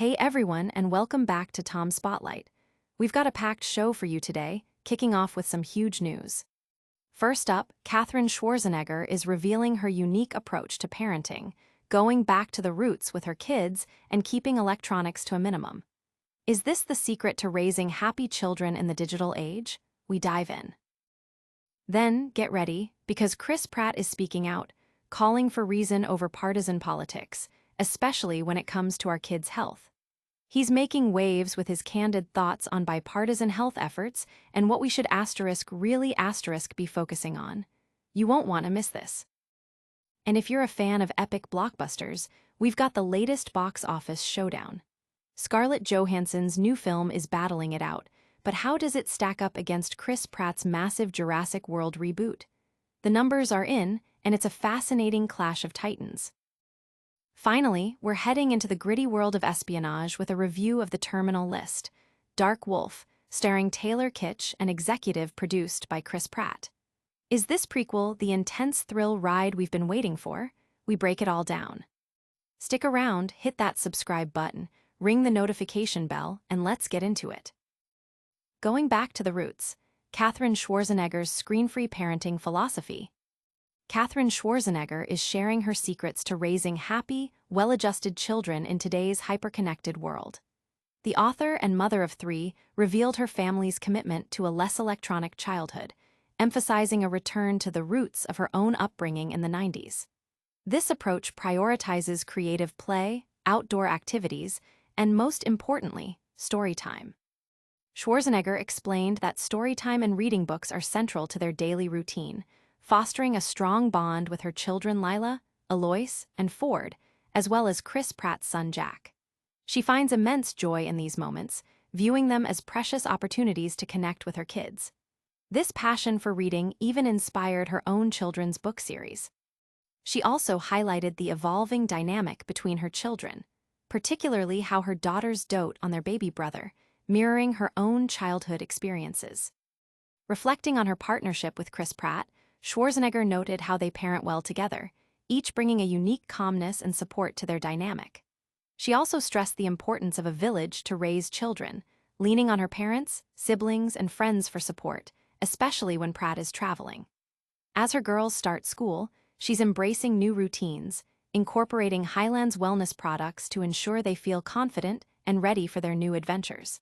Hey everyone, and welcome back to Tom Spotlight. We've got a packed show for you today, kicking off with some huge news. First up, Katherine Schwarzenegger is revealing her unique approach to parenting, going back to the roots with her kids and keeping electronics to a minimum. Is this the secret to raising happy children in the digital age? We dive in. Then, get ready, because Pratt is speaking out, calling for reason over partisan politics, especially when it comes to our kids' health. He's making waves with his candid thoughts on bipartisan health efforts and what we should really be focusing on. You won't want to miss this. And if you're a fan of epic blockbusters, we've got the latest box office showdown. Scarlett Johansson's new film is battling it out, but how does it stack up against Chris Pratt's massive Jurassic World reboot? The numbers are in, and it's a fascinating clash of titans. Finally, we're heading into the gritty world of espionage with a review of The Terminal List, Dark Wolf, starring Taylor Kitsch and executive produced by Chris Pratt. Is this prequel the intense thrill ride we've been waiting for? We break it all down. Stick around, hit that subscribe button, ring the notification bell, and let's get into it. Going back to the roots, Katherine Schwarzenegger's screen-free parenting philosophy. Katherine Schwarzenegger is sharing her secrets to raising happy, well-adjusted children in today's hyper-connected world. The author and mother of three revealed her family's commitment to a less electronic childhood, emphasizing a return to the roots of her own upbringing in the 90s. This approach prioritizes creative play, outdoor activities, and most importantly, story time. Schwarzenegger explained that story time and reading books are central to their daily routine, fostering a strong bond with her children Lila, Alois, and Ford, as well as Chris Pratt's son Jack. She finds immense joy in these moments, viewing them as precious opportunities to connect with her kids. This passion for reading even inspired her own children's book series. She also highlighted the evolving dynamic between her children, particularly how her daughters dote on their baby brother, mirroring her own childhood experiences. Reflecting on her partnership with Chris Pratt, Schwarzenegger noted how they parent well together, each bringing a unique calmness and support to their dynamic. She also stressed the importance of a village to raise children, leaning on her parents, siblings, and friends for support, especially when Pratt is traveling. As her girls start school, she's embracing new routines, incorporating Highlands wellness products to ensure they feel confident and ready for their new adventures.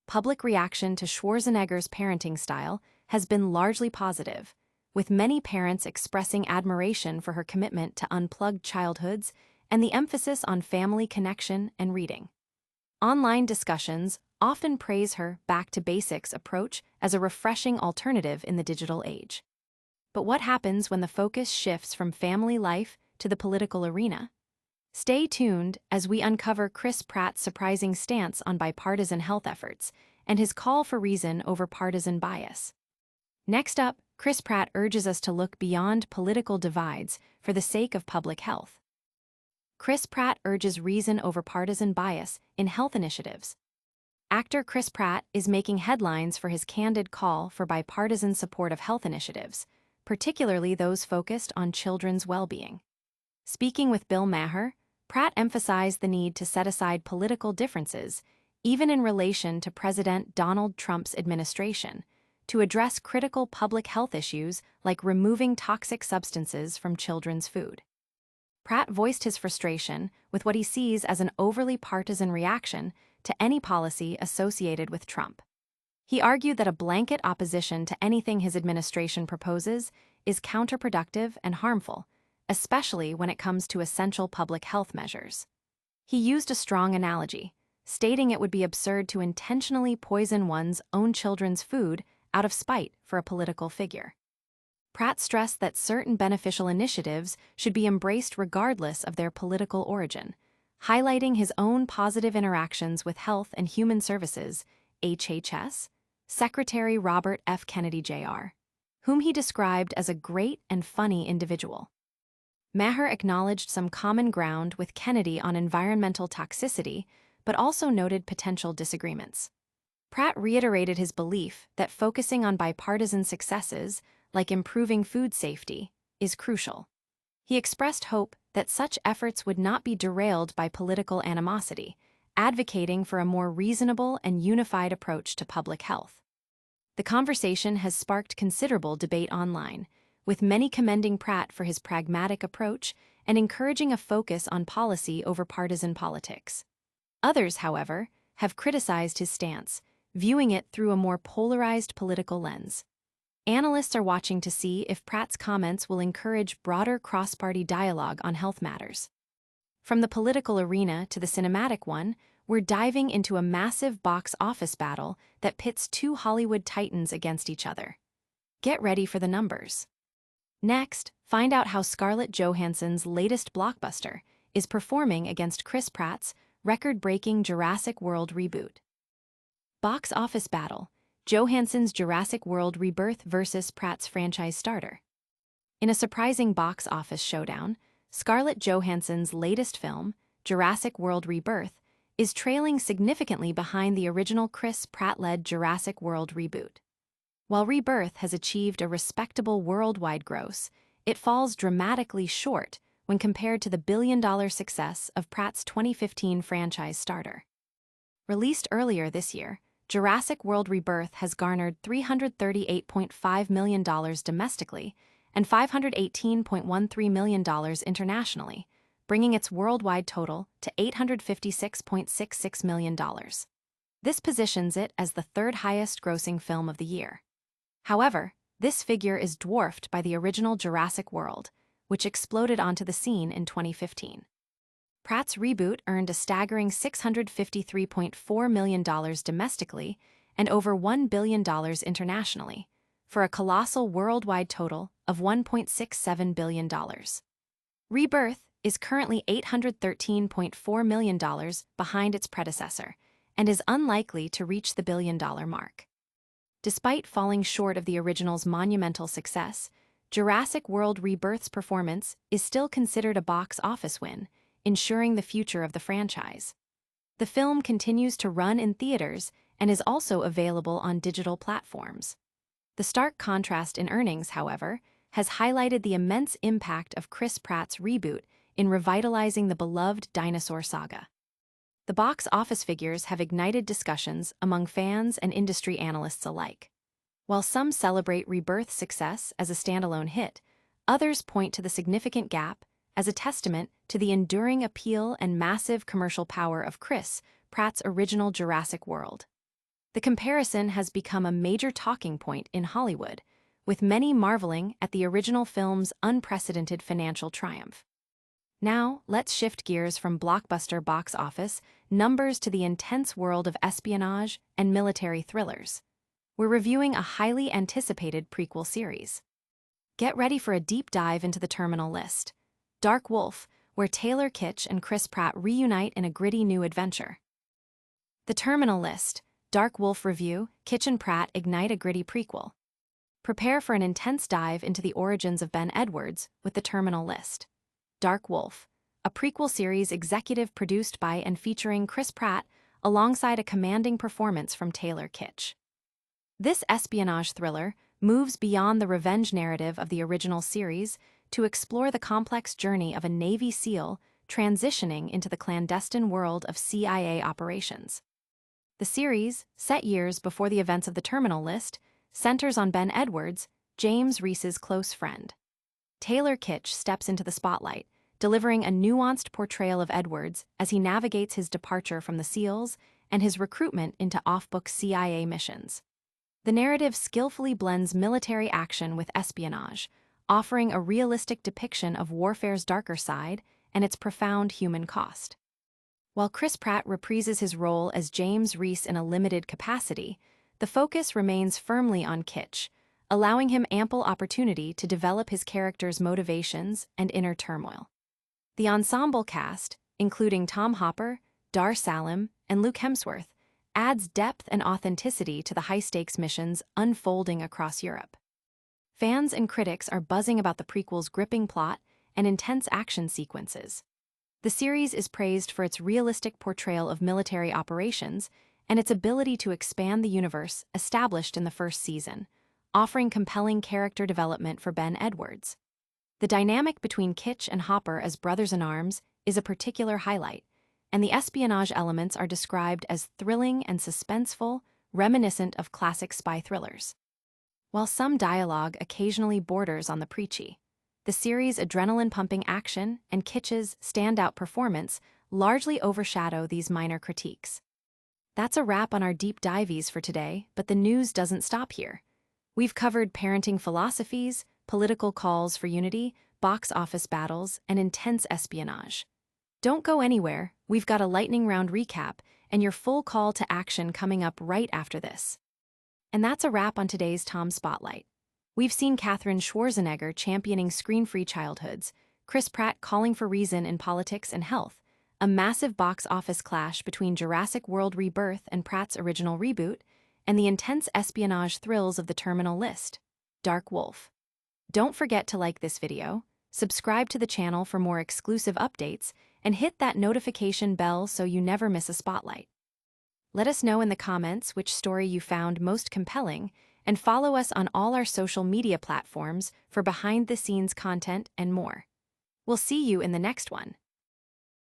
Public reaction to Schwarzenegger's parenting style has been largely positive, with many parents expressing admiration for her commitment to unplugged childhoods and the emphasis on family connection and reading. Online discussions often praise her back-to-basics approach as a refreshing alternative in the digital age. But what happens when the focus shifts from family life to the political arena? Stay tuned as we uncover Chris Pratt's surprising stance on bipartisan health efforts and his call for reason over partisan bias. Next up, Chris Pratt urges us to look beyond political divides for the sake of public health. Chris Pratt urges reason over partisan bias in health initiatives. Actor Chris Pratt is making headlines for his candid call for bipartisan support of health initiatives, particularly those focused on children's well-being. Speaking with Bill Maher, Pratt emphasized the need to set aside political differences, even in relation to President Donald Trump's administration, to address critical public health issues like removing toxic substances from children's food. Pratt voiced his frustration with what he sees as an overly partisan reaction to any policy associated with Trump. He argued that a blanket opposition to anything his administration proposes is counterproductive and harmful, especially when it comes to essential public health measures. He used a strong analogy, stating it would be absurd to intentionally poison one's own children's food out of spite for a political figure. Pratt stressed that certain beneficial initiatives should be embraced regardless of their political origin, highlighting his own positive interactions with Health and Human Services, HHS, Secretary Robert F. Kennedy Jr., whom he described as a great and funny individual. Maher acknowledged some common ground with Kennedy on environmental toxicity, but also noted potential disagreements. Pratt reiterated his belief that focusing on bipartisan successes, like improving food safety, is crucial. He expressed hope that such efforts would not be derailed by political animosity, advocating for a more reasonable and unified approach to public health. The conversation has sparked considerable debate online, with many commending Pratt for his pragmatic approach and encouraging a focus on policy over partisan politics. Others, however, have criticized his stance, viewing it through a more polarized political lens. Analysts are watching to see if Pratt's comments will encourage broader cross-party dialogue on health matters. From the political arena to the cinematic one, we're diving into a massive box office battle that pits two Hollywood titans against each other. Get ready for the numbers. Next, find out how Scarlett Johansson's latest blockbuster is performing against Chris Pratt's record-breaking Jurassic World reboot. Box office battle: Johansson's Jurassic World Rebirth versus Pratt's franchise starter. In a surprising box office showdown, Scarlett Johansson's latest film, Jurassic World Rebirth, is trailing significantly behind the original Chris Pratt-led Jurassic World reboot. While Rebirth has achieved a respectable worldwide gross, it falls dramatically short when compared to the billion-dollar success of Pratt's 2015 franchise starter. Released earlier this year, Jurassic World Rebirth has garnered $338.5 million domestically and $518.13 million internationally, bringing its worldwide total to $856.66 million. This positions it as the third highest-grossing film of the year. However, this figure is dwarfed by the original Jurassic World, which exploded onto the scene in 2015. Pratt's reboot earned a staggering $653.4 million domestically and over $1 billion internationally, for a colossal worldwide total of $1.67 billion. Rebirth is currently $813.4 million behind its predecessor and is unlikely to reach the billion-dollar mark. Despite falling short of the original's monumental success, Jurassic World Rebirth's performance is still considered a box office win, ensuring the future of the franchise. The film continues to run in theaters and is also available on digital platforms. The stark contrast in earnings, however, has highlighted the immense impact of Chris Pratt's reboot in revitalizing the beloved dinosaur saga. The box office figures have ignited discussions among fans and industry analysts alike. While some celebrate Rebirth's success as a standalone hit, others point to the significant gap as a testament to the enduring appeal and massive commercial power of Chris Pratt's original Jurassic World. The comparison has become a major talking point in Hollywood, with many marveling at the original film's unprecedented financial triumph. Now, let's shift gears from blockbuster box office numbers to the intense world of espionage and military thrillers. We're reviewing a highly anticipated prequel series. Get ready for a deep dive into the terminal list: Dark Wolf, where Taylor Kitsch and Chris Pratt reunite in a gritty new adventure. The Terminal List, Dark Wolf Review, Kitsch and Pratt ignite a gritty prequel. Prepare for an intense dive into the origins of Ben Edwards with The Terminal List, Dark Wolf, a prequel series executive produced by and featuring Chris Pratt alongside a commanding performance from Taylor Kitsch. This espionage thriller moves beyond the revenge narrative of the original series to explore the complex journey of a Navy SEAL transitioning into the clandestine world of CIA operations. The series, set years before the events of The Terminal List, centers on Ben Edwards, James Reese's close friend. Taylor Kitsch steps into the spotlight, delivering a nuanced portrayal of Edwards as he navigates his departure from the SEALs and his recruitment into off-book CIA missions. The narrative skillfully blends military action with espionage, offering a realistic depiction of warfare's darker side and its profound human cost. While Chris Pratt reprises his role as James Reese in a limited capacity, the focus remains firmly on Kitsch, allowing him ample opportunity to develop his character's motivations and inner turmoil. The ensemble cast, including Tom Hopper, Dar Salim, and Luke Hemsworth, adds depth and authenticity to the high-stakes missions unfolding across Europe. Fans and critics are buzzing about the prequel's gripping plot and intense action sequences. The series is praised for its realistic portrayal of military operations and its ability to expand the universe established in the first season, offering compelling character development for Ben Edwards. The dynamic between Kitsch and Hopper as brothers-in-arms is a particular highlight, and the espionage elements are described as thrilling and suspenseful, reminiscent of classic spy thrillers. While some dialogue occasionally borders on the preachy, the series' adrenaline-pumping action and Kitsch's standout performance largely overshadow these minor critiques. That's a wrap on our deep dives for today, but the news doesn't stop here. We've covered parenting philosophies, political calls for unity, box office battles, and intense espionage. Don't go anywhere, we've got a lightning round recap and your full call to action coming up right after this. And that's a wrap on today's Tom Spotlight. We've seen Katherine Schwarzenegger championing screen-free childhoods, Chris Pratt calling for reason in politics and health, a massive box office clash between Jurassic World Rebirth and Pratt's original reboot, and the intense espionage thrills of the terminal list, Dark Wolf. Don't forget to like this video, subscribe to the channel for more exclusive updates, and hit that notification bell so you never miss a spotlight. Let us know in the comments which story you found most compelling, and follow us on all our social media platforms for behind-the-scenes content and more. We'll see you in the next one.